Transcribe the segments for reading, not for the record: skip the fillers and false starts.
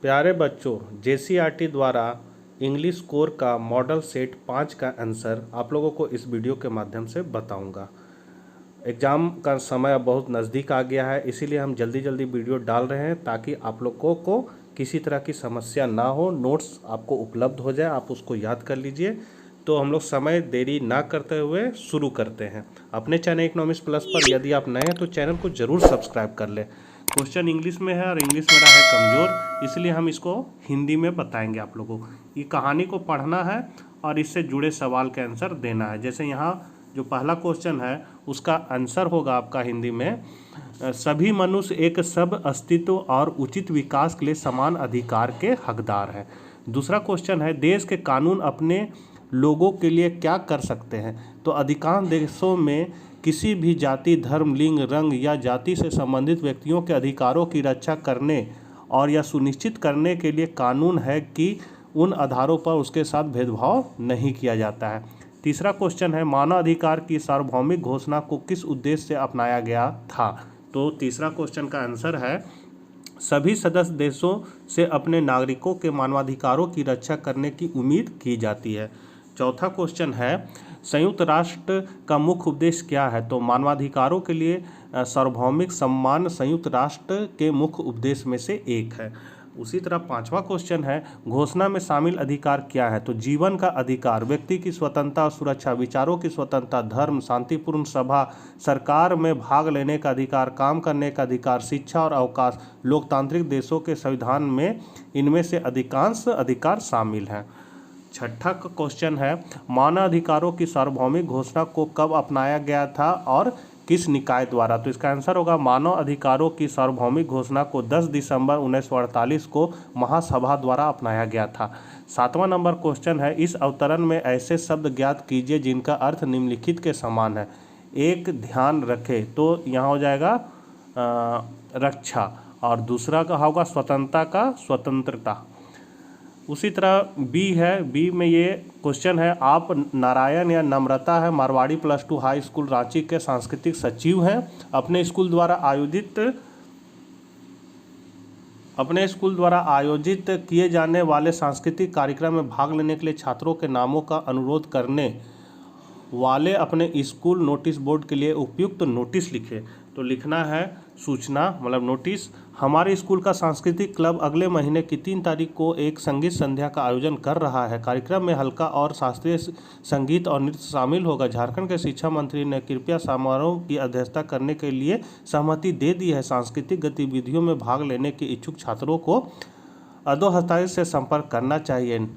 प्यारे बच्चों, जेसीईआरटी द्वारा इंग्लिश कोर का मॉडल सेट 5 का आंसर आप लोगों को इस वीडियो के माध्यम से बताऊंगा। एग्ज़ाम का समय अब बहुत नज़दीक आ गया है, इसीलिए हम जल्दी जल्दी वीडियो डाल रहे हैं ताकि आप लोगों को किसी तरह की समस्या ना हो। नोट्स आपको उपलब्ध हो जाए, आप उसको याद कर लीजिए। तो हम लोग समय देरी ना करते हुए शुरू करते हैं। अपने चैनल इकोनॉमिक्स प्लस पर यदि आप नए हैं तो चैनल को ज़रूर सब्सक्राइब कर लें। क्वेश्चन इंग्लिश में है और इंग्लिश मेरा है कमज़ोर, इसलिए हम इसको हिंदी में बताएंगे आप लोगों को। ये कहानी को पढ़ना है और इससे जुड़े सवाल के आंसर देना है। जैसे यहाँ जो पहला क्वेश्चन है उसका आंसर होगा आपका हिंदी में, सभी मनुष्य एक सब अस्तित्व और उचित विकास के लिए समान अधिकार के हकदार हैं। दूसरा क्वेश्चन है, देश के कानून अपने लोगों के लिए क्या कर सकते हैं? तो अधिकांश देशों में किसी भी जाति, धर्म, लिंग, रंग या जाति से संबंधित व्यक्तियों के अधिकारों की रक्षा करने और यह सुनिश्चित करने के लिए कानून है कि उन आधारों पर उसके साथ भेदभाव नहीं किया जाता है। तीसरा क्वेश्चन है, मानव अधिकार की सार्वभौमिक घोषणा को किस उद्देश्य से अपनाया गया था? तो तीसरा क्वेश्चन का आंसर है, सभी सदस्य देशों से अपने नागरिकों के मानवाधिकारों की रक्षा करने की उम्मीद की जाती है। चौथा क्वेश्चन है, संयुक्त राष्ट्र का मुख्य उद्देश्य क्या है? तो मानवाधिकारों के लिए सार्वभौमिक सम्मान संयुक्त राष्ट्र के मुख्य उद्देश्य में से एक है। उसी तरह पांचवा क्वेश्चन है, घोषणा में शामिल अधिकार क्या है? तो जीवन का अधिकार, व्यक्ति की स्वतंत्रता और सुरक्षा, विचारों की स्वतंत्रता, धर्म, शांतिपूर्ण सभा, सरकार में भाग लेने का अधिकार, काम करने का अधिकार, शिक्षा और अवकाश। लोकतांत्रिक देशों के संविधान में इनमें से अधिकांश अधिकार शामिल हैं। छठा क्वेश्चन है, मानव अधिकारों की सार्वभौमिक घोषणा को कब अपनाया गया था और किस निकाय द्वारा? तो इसका आंसर होगा, मानव अधिकारों की सार्वभौमिक घोषणा को 10 दिसंबर 1948 को महासभा द्वारा अपनाया गया था। सातवां नंबर क्वेश्चन है, इस अवतरण में ऐसे शब्द ज्ञात कीजिए जिनका अर्थ निम्नलिखित के समान है। एक, ध्यान रखें, तो यहाँ हो जाएगा रक्षा, और दूसरा का होगा स्वतंत्रता का स्वतंत्रता। उसी तरह बी है, बी में ये क्वेश्चन है, आप नारायण या नम्रता है मारवाड़ी +2 हाई स्कूल रांची के सांस्कृतिक सचिव हैं। अपने स्कूल द्वारा आयोजित किए जाने वाले सांस्कृतिक कार्यक्रम में भाग लेने के लिए छात्रों के नामों का अनुरोध करने वाले अपने स्कूल नोटिस बोर्ड के लिए उपयुक्त नोटिस लिखे। तो लिखना है सूचना, मतलब नोटिस। हमारे स्कूल का सांस्कृतिक क्लब अगले महीने की 3 तारीख को एक संगीत संध्या का आयोजन कर रहा है। कार्यक्रम में हल्का और शास्त्रीय संगीत और नृत्य शामिल होगा। झारखंड के शिक्षा मंत्री ने कृपया समारोह की अध्यक्षता करने के लिए सहमति दे दी है। सांस्कृतिक गतिविधियों में भाग लेने के इच्छुक छात्रों को अधोहस्ताक्षर से संपर्क करना चाहिए।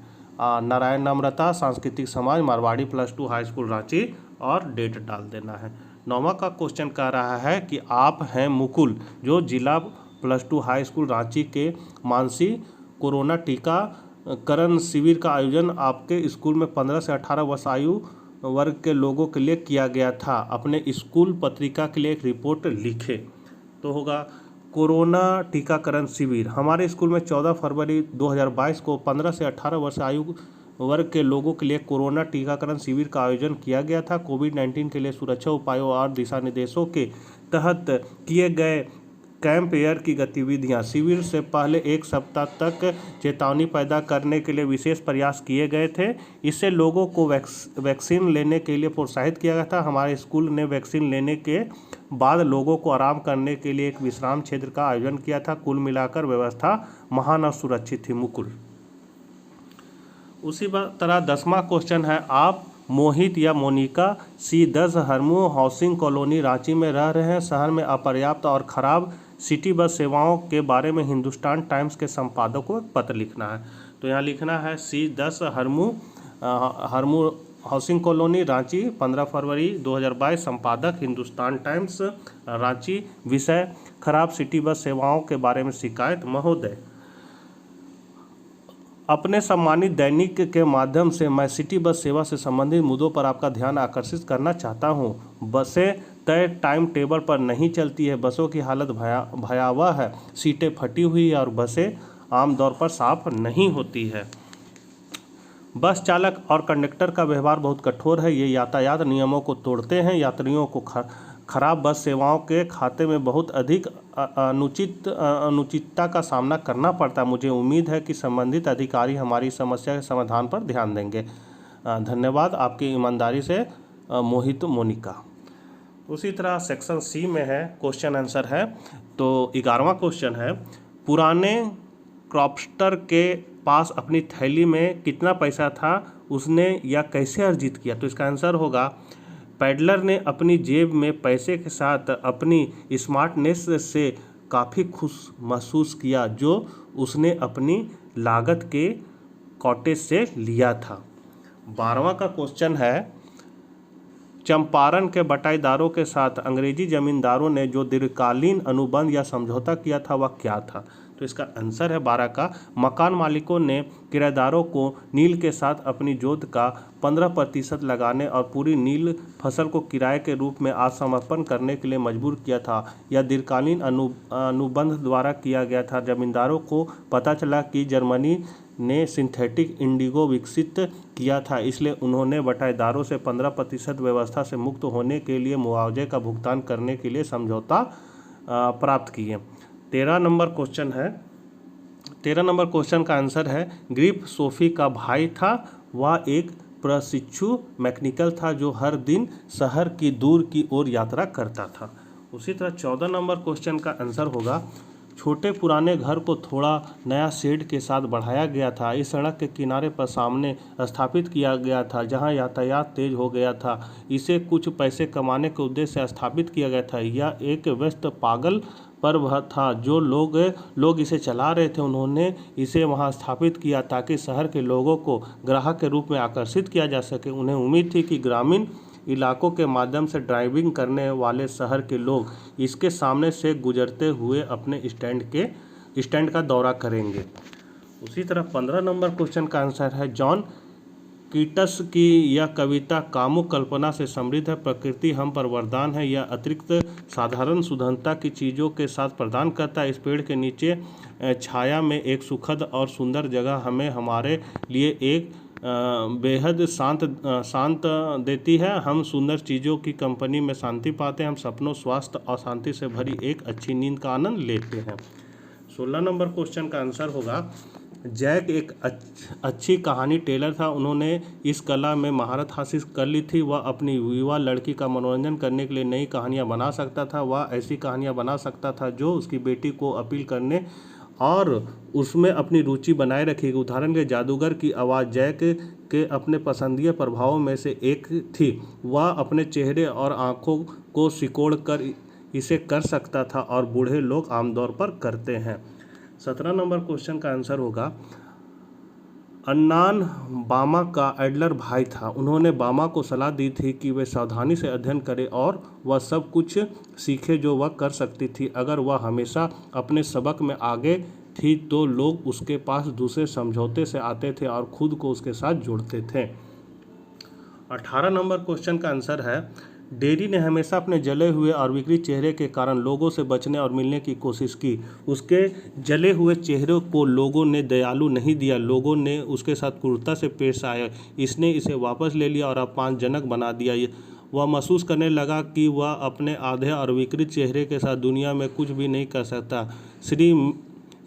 नारायण नम्रता सांस्कृतिक समाज मारवाड़ी +2 हाई स्कूल रांची, और डेट डाल देना है। 9वां का क्वेश्चन कह रहा है कि आप हैं मुकुल, जो जिला +2 हाई स्कूल रांची के मानसी कोरोना टीकाकरण शिविर का आयोजन आपके स्कूल में 15 से 18 वर्ष आयु वर्ग के लोगों के लिए किया गया था। अपने स्कूल पत्रिका के लिए एक रिपोर्ट लिखे। तो होगा कोरोना टीकाकरण शिविर। हमारे स्कूल में 14 फरवरी 2022 को 15 से 18 वर्ष आयु वर्ग के लोगों के लिए कोरोना टीकाकरण शिविर का आयोजन किया गया था। कोविड-19 के लिए सुरक्षा उपायों और दिशा निर्देशों के तहत किए गए कैंप एयर की गतिविधियां, शिविर से पहले 1 सप्ताह तक चेतावनी पैदा करने के लिए विशेष प्रयास किए गए थे। इससे लोगों को वैक्सीन लेने के लिए प्रोत्साहित किया गया था। हमारे स्कूल ने वैक्सीन लेने के बाद लोगों को आराम करने के लिए एक विश्राम क्षेत्र का आयोजन किया था। कुल मिलाकर व्यवस्था महान और सुरक्षित थी। मुकुल। उसी तरह 10वां क्वेश्चन है, आप मोहित या Monica C10 Harmu housing colony Ranchi में रह रहे हैं। शहर में अपर्याप्त और ख़राब सिटी बस सेवाओं के बारे में हिंदुस्तान टाइम्स के संपादक को एक पत्र लिखना है। तो यहाँ लिखना है C10 Harmu housing colony Ranchi 15 फरवरी 2022, संपादक हिंदुस्तान टाइम्स रांची, विषय खराब सिटी बस सेवाओं के बारे में शिकायत। महोदय, अपने सम्मानित दैनिक के माध्यम से मैं सिटी बस सेवा से संबंधित मुद्दों पर आपका ध्यान आकर्षित करना चाहता हूं। बसें तय टाइम टेबल पर नहीं चलती है, बसों की हालत भयावह है, सीटें फटी हुई है और बसें आमतौर पर साफ नहीं होती है। बस चालक और कंडक्टर का व्यवहार बहुत कठोर है। ये यातायात नियमों को तोड़ते हैं, यात्रियों को खराब बस सेवाओं के खाते में बहुत अधिक अनुचितता का सामना करना पड़ता है। मुझे उम्मीद है कि संबंधित अधिकारी हमारी समस्या के समाधान पर ध्यान देंगे। धन्यवाद आपकी ईमानदारी से, मोहित मोनिका। उसी तरह सेक्शन सी में है, क्वेश्चन आंसर है। तो 11वां क्वेश्चन है, पुराने क्रॉपस्टर के पास अपनी थैली में कितना पैसा था, उसने या कैसे अर्जित किया। तो इसका आंसर होगा, पैडलर ने अपनी जेब में पैसे के साथ अपनी स्मार्टनेस से काफ़ी खुश महसूस किया जो उसने अपनी लागत के कॉटेज से लिया था। 12वां का क्वेश्चन है, चंपारण के बटाईदारों के साथ अंग्रेजी जमींदारों ने जो दीर्घकालीन अनुबंध या समझौता किया था वह क्या था। तो इसका आंसर है 12 का, मकान मालिकों ने किराएदारों को नील के साथ अपनी जोत का 15% लगाने और पूरी नील फसल को किराए के रूप में आत्मसमर्पण करने के लिए मजबूर किया था। यह दीर्घकालीन अनुबंध द्वारा किया गया था। जमींदारों को पता चला कि जर्मनी ने सिंथेटिक इंडिगो विकसित किया था, इसलिए उन्होंने बटाईदारों से 15% व्यवस्था से मुक्त होने के लिए मुआवजे का भुगतान करने के लिए समझौता प्राप्त किए। 13 नंबर क्वेश्चन है। 13 नंबर क्वेश्चन का आंसर है, ग्रीफ सोफी का भाई था। वह एक प्रशिक्षु मैकेनिकल था जो हर दिन शहर की दूर की ओर यात्रा करता था। उसी तरह 14 नंबर क्वेश्चन का आंसर होगा, छोटे पुराने घर को थोड़ा नया शेड के साथ बढ़ाया गया था। इस सड़क के किनारे पर सामने स्थापित किया गया था जहां यातायात तेज हो गया था। इसे कुछ पैसे कमाने के उद्देश्य से स्थापित किया गया था। यह एक व्यस्त पागल पर्व था। जो लोग इसे चला रहे थे उन्होंने इसे वहां स्थापित किया ताकि शहर के लोगों को ग्राहक के रूप में आकर्षित किया जा सके। उन्हें उम्मीद थी कि ग्रामीण इलाकों के माध्यम से ड्राइविंग करने वाले शहर के लोग इसके सामने से गुजरते हुए अपने स्टैंड का दौरा करेंगे। उसी तरह 15 नंबर क्वेश्चन का आंसर है, जॉन कीटस की यह कविता कामुक कल्पना से समृद्ध है। प्रकृति हम पर वरदान है। यह अतिरिक्त साधारण सुगंधता की चीज़ों के साथ प्रदान करता है। इस पेड़ के नीचे छाया में एक सुखद और सुंदर जगह हमें हमारे लिए एक बेहद शांत देती है। हम सुंदर चीज़ों की कंपनी में शांति पाते हैं। हम सपनों, स्वास्थ्य और शांति से भरी एक अच्छी नींद का आनंद लेते हैं। 16 नंबर क्वेश्चन का आंसर होगा, जैक एक अच्छी कहानी टेलर था। उन्होंने इस कला में महारत हासिल कर ली थी। वह अपनी युवा लड़की का मनोरंजन करने के लिए नई कहानियाँ बना सकता था। वह ऐसी कहानियाँ बना सकता था जो उसकी बेटी को अपील करने और उसमें अपनी रुचि बनाए रखेगी। उदाहरण के जादूगर की आवाज़ जैक के अपने पसंदीदा प्रभावों में से एक थी। वह अपने चेहरे और आँखों को सिकोड़ कर इसे कर सकता था और बूढ़े लोग आमतौर पर करते हैं। 17 नंबर क्वेश्चन का आंसर होगा, अन्नान बामा का एडलर भाई था। उन्होंने बामा को सलाह दी थी कि वे सावधानी से अध्ययन करे और वह सब कुछ सीखे जो वह कर सकती थी। अगर वह हमेशा अपने सबक में आगे थी तो लोग उसके पास दूसरे समझौते से आते थे और खुद को उसके साथ जोड़ते थे। 18 नंबर क्वेश्चन का आंसर है, डेरी ने हमेशा अपने जले हुए और विकृत चेहरे के कारण लोगों से बचने और मिलने की कोशिश की। उसके जले हुए चेहरे को लोगों ने दयालु नहीं दिया। लोगों ने उसके साथ क्रूरता से पेश आए। इसने इसे वापस ले लिया और अपमानजनक बना दिया। वह महसूस करने लगा कि वह अपने आधे और विकृत चेहरे के साथ दुनिया में कुछ भी नहीं कर सकता। श्री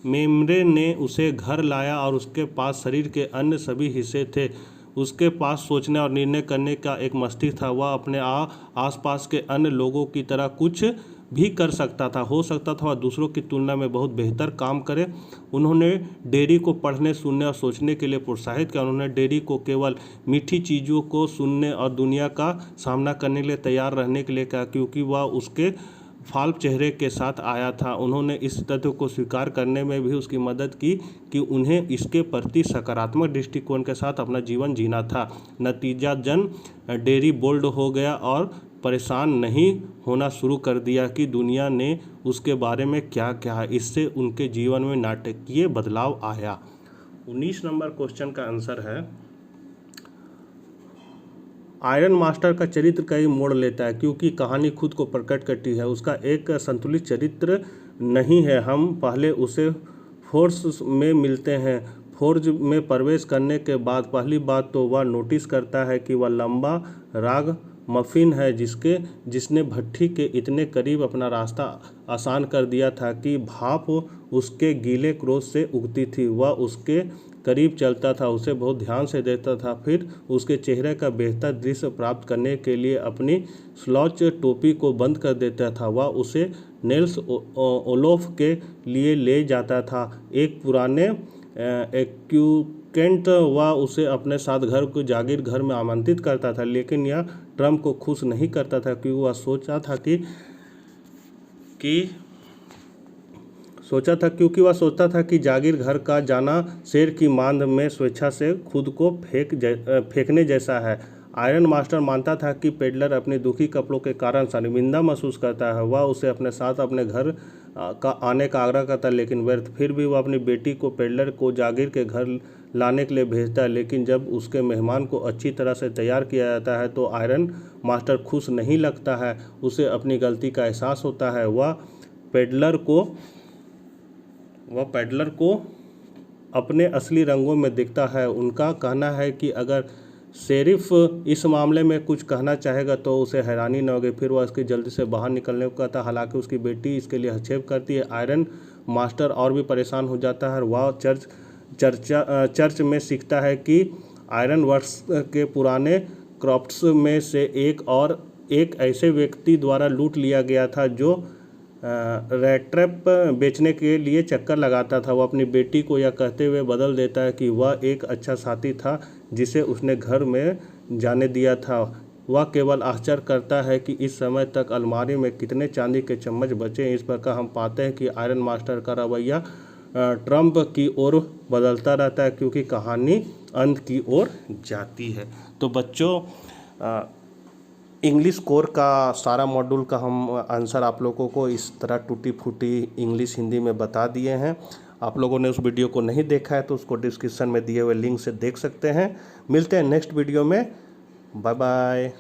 मेमरे ने उसे घर लाया और उसके पास शरीर के अन्य सभी हिस्से थे। उसके पास सोचने और निर्णय करने का एक मस्तिष्क था। वह अपने आसपास के अन्य लोगों की तरह कुछ भी कर सकता था। हो सकता था वह दूसरों की तुलना में बहुत बेहतर काम करे। उन्होंने डेरी को पढ़ने, सुनने और सोचने के लिए प्रोत्साहित किया। उन्होंने डेरी को केवल मीठी चीज़ों को सुनने और दुनिया का सामना करने के लिए तैयार रहने के लिए कहा, क्योंकि वह उसके फाल्प चेहरे के साथ आया था। उन्होंने इस तथ्य को स्वीकार करने में भी उसकी मदद की कि उन्हें इसके प्रति सकारात्मक दृष्टिकोण के साथ अपना जीवन जीना था। नतीजतन डेरी बोल्ड हो गया और परेशान नहीं होना शुरू कर दिया कि दुनिया ने उसके बारे में क्या कहा। इससे उनके जीवन में नाटकीय बदलाव आया। 19 नंबर क्वेश्चन का आंसर है, आयरन मास्टर का चरित्र कई मोड़ लेता है क्योंकि कहानी खुद को प्रकट करती है। उसका एक संतुलित चरित्र नहीं है। हम पहले उसे फोर्स में मिलते हैं। फोर्ज में प्रवेश करने के बाद पहली बात तो वह नोटिस करता है कि वह लंबा राग मफिन है जिसने भट्ठी के इतने करीब अपना रास्ता आसान कर दिया था कि भाप उसके गीले क्रोध से उगती थी। वह उसके करीब चलता था, उसे बहुत ध्यान से देखता था, फिर उसके चेहरे का बेहतर दृश्य प्राप्त करने के लिए अपनी स्लॉच टोपी को बंद कर देता था। वह उसे नेल्स ओलोफ के लिए ले जाता था, एक पुराने एक्यूकेंट। वह उसे अपने साथ घर को जागीर घर में आमंत्रित करता था, लेकिन यह ट्रम्प को खुश नहीं करता था, क्योंकि वह सोचा था कि जागीर घर का जाना शेर की मांद में स्वेच्छा से खुद को फेंकने जैसा है। आयरन मास्टर मानता था कि पेडलर अपने दुखी कपड़ों के कारण शर्मिंदा महसूस करता है। वह उसे अपने साथ अपने घर का आने का आग्रह करता है, लेकिन व्यर्थ। फिर भी वह अपनी बेटी को पेडलर को जागीर के घर लाने के लिए भेजता है, लेकिन जब उसके मेहमान को अच्छी तरह से तैयार किया जाता है तो आयरन मास्टर खुश नहीं लगता है। उसे अपनी गलती का एहसास होता है। वह पेडलर को अपने असली रंगों में दिखता है। उनका कहना है कि अगर शेरिफ इस मामले में कुछ कहना चाहेगा तो उसे हैरानी न होगी। फिर वह इसकी जल्दी से बाहर निकलने को कहता है, हालांकि उसकी बेटी इसके लिए हस्तक्षेप करती है। आयरन मास्टर और भी परेशान हो जाता है। वह चर्च में सीखता है कि आयरन वर्क्स के पुराने क्रॉफ्ट्स में से एक ऐसे व्यक्ति द्वारा लूट लिया गया था जो रैट्रैप बेचने के लिए चक्कर लगाता था। वह अपनी बेटी को यह कहते हुए बदल देता है कि वह एक अच्छा साथी था जिसे उसने घर में जाने दिया था। वह केवल आश्चर्य करता है कि इस समय तक अलमारी में कितने चांदी के चम्मच बचे हैं। इस प्रकार हम पाते हैं कि आयरन मास्टर का रवैया ट्रम्प की ओर बदलता रहता है, क्योंकि कहानी अंत की ओर जाती है। तो बच्चों, इंग्लिश कोर का सारा मॉड्यूल का हम आंसर आप लोगों को इस तरह टूटी फूटी इंग्लिश हिंदी में बता दिए हैं। आप लोगों ने उस वीडियो को नहीं देखा है तो उसको डिस्क्रिप्शन में दिए हुए लिंक से देख सकते हैं। मिलते हैं नेक्स्ट वीडियो में। Bye bye.